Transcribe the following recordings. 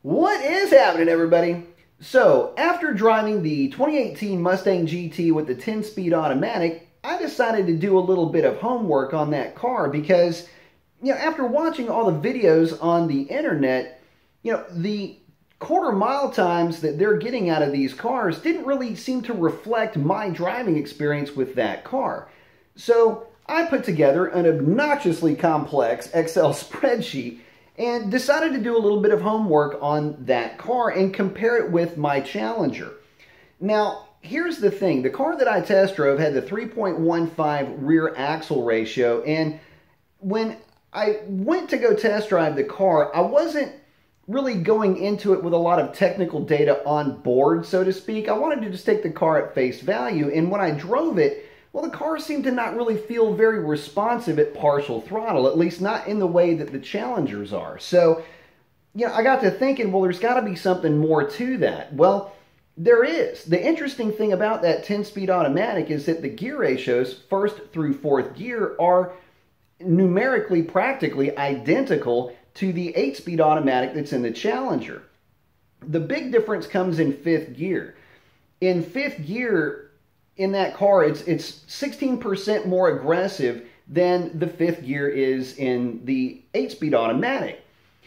What is happening, everybody? So, after driving the 2018 Mustang GT with the 10-speed automatic, I decided to do a little bit of homework on that car because, after watching all the videos on the internet, the quarter-mile times that they're getting out of these cars didn't really seem to reflect my driving experience with that car. So, I put together an obnoxiously complex Excel spreadsheet and decided to do a little bit of homework on that car and compare it with my Challenger. Now, here's the thing. The car that I test drove had the 3.15 rear axle ratio, and when I went to go test drive the car, I wasn't really going into it with a lot of technical data on board, so to speak. I wanted to just take the car at face value, and when I drove it, well, the car seemed to not really feel very responsive at partial throttle, at least not in the way that the Challengers are. So, I got to thinking, well, there's got to be something more to that. Well, there is. The interesting thing about that 10-speed automatic is that the gear ratios, first through fourth gear, are numerically practically identical to the 8-speed automatic that's in the Challenger. The big difference comes in fifth gear. In fifth gear, in that car, it's 16% more aggressive than the fifth gear is in the 8-speed automatic.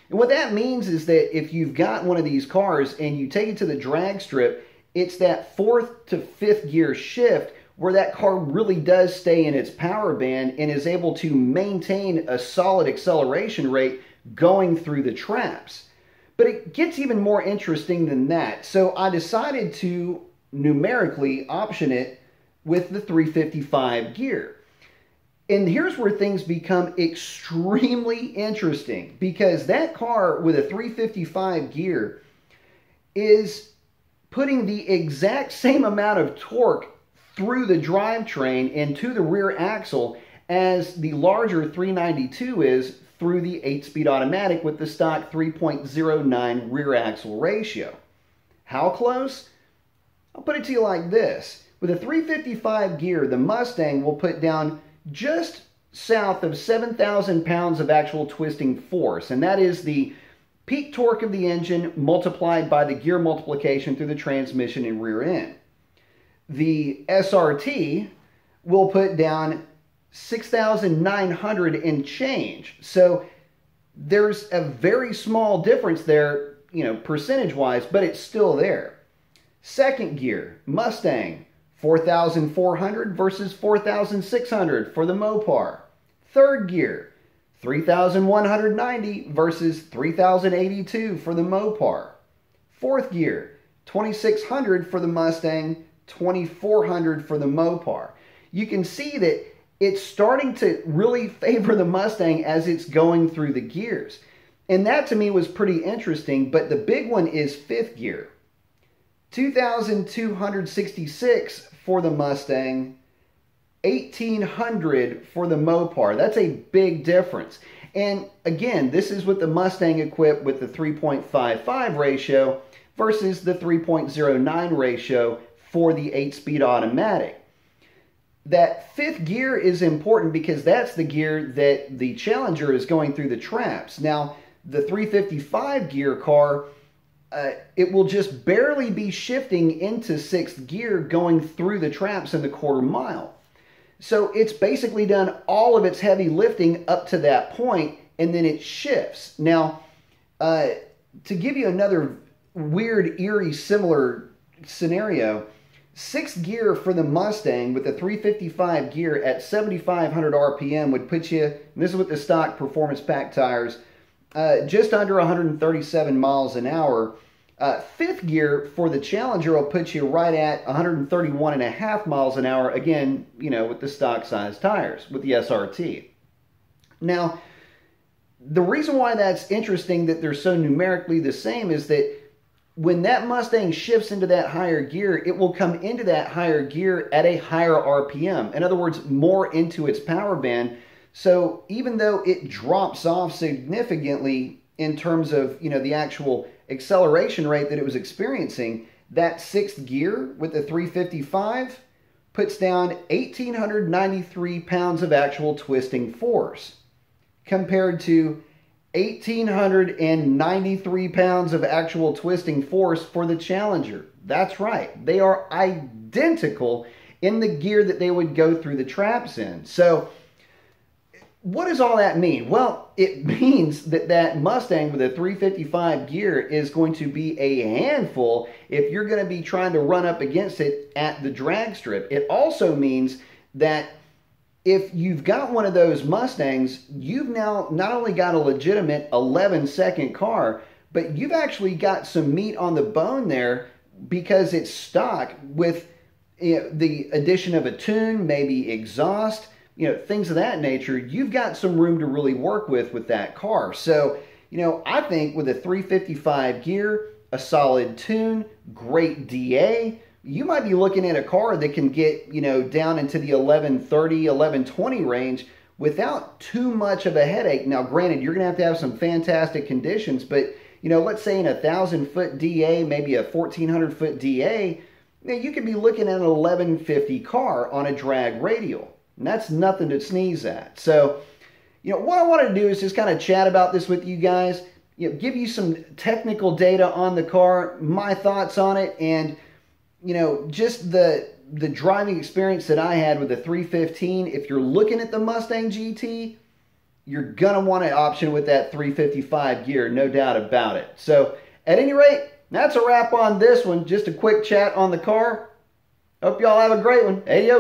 And what that means is that if you've got one of these cars and you take it to the drag strip, it's that fourth to fifth gear shift where that car really does stay in its power band and is able to maintain a solid acceleration rate going through the traps. But it gets even more interesting than that. So I decided to numerically option it with the 355 gear. And here's where things become extremely interesting, because that car with a 355 gear is putting the exact same amount of torque through the drivetrain and to the rear axle as the larger 392 is through the 8-speed automatic with the stock 3.09 rear axle ratio. How close? I'll put it to you like this. With a 355 gear, the Mustang will put down just south of 7,000 pounds of actual twisting force, and that is the peak torque of the engine multiplied by the gear multiplication through the transmission and rear end. The SRT will put down 6,900 and change. So there's a very small difference there, percentage-wise, but it's still there. Second gear, Mustang, 4,400 versus 4,600 for the Mopar. Third gear, 3,190 versus 3,082 for the Mopar. Fourth gear, 2,600 for the Mustang, 2,400 for the Mopar. You can see that it's starting to really favor the Mustang as it's going through the gears. And that to me was pretty interesting, but the big one is fifth gear. 2,266 for the Mustang, 1,800 for the Mopar. That's a big difference. And again, this is with the Mustang equipped with the 3.55 ratio versus the 3.09 ratio for the 8-speed automatic. That fifth gear is important because that's the gear that the Challenger is going through the traps. Now, the 355 gear car, it will just barely be shifting into sixth gear going through the traps in the quarter mile. So it's basically done all of its heavy lifting up to that point, and then it shifts. Now, to give you another weird, eerie, similar scenario, sixth gear for the Mustang with the 355 gear at 7,500 RPM would put you, and this is with the stock performance pack tires, just under 137 miles an hour. Fifth gear for the Challenger will put you right at 131.5 miles an hour, again, with the stock size tires, with the SRT. Now, the reason why that's interesting that they're so numerically the same is that when that Mustang shifts into that higher gear, it will come into that higher gear at a higher RPM. In other words, more into its power band. So even though it drops off significantly in terms of, the actual acceleration rate that it was experiencing, that sixth gear with the 355 puts down 1,893 pounds of actual twisting force compared to 1,893 pounds of actual twisting force for the Challenger. That's right. They are identical in the gear that they would go through the traps in. So what does all that mean? Well, it means that that Mustang with a 355 gear is going to be a handful if you're going to be trying to run up against it at the drag strip. It also means that if you've got one of those Mustangs, you've now not only got a legitimate 11-second car, but you've actually got some meat on the bone there because it's stock with the addition of a tune, maybe exhaust, things of that nature. You've got some room to really work with that car. So, I think with a 355 gear, a solid tune, great DA, you might be looking at a car that can get, down into the 1130, 1120 range without too much of a headache. Now, granted, you're going to have some fantastic conditions, but, let's say in a 1,000-foot DA, maybe a 1,400-foot DA, you could be looking at an 1150 car on a drag radial. And that's nothing to sneeze at. So, what I wanted to do is just kind of chat about this with you guys, give you some technical data on the car, my thoughts on it, and just the driving experience that I had with the 315. If you're looking at the Mustang GT, you're going to want an option with that 355 gear, no doubt about it. So, at any rate, that's a wrap on this one. Just a quick chat on the car. Hope y'all have a great one. Adios.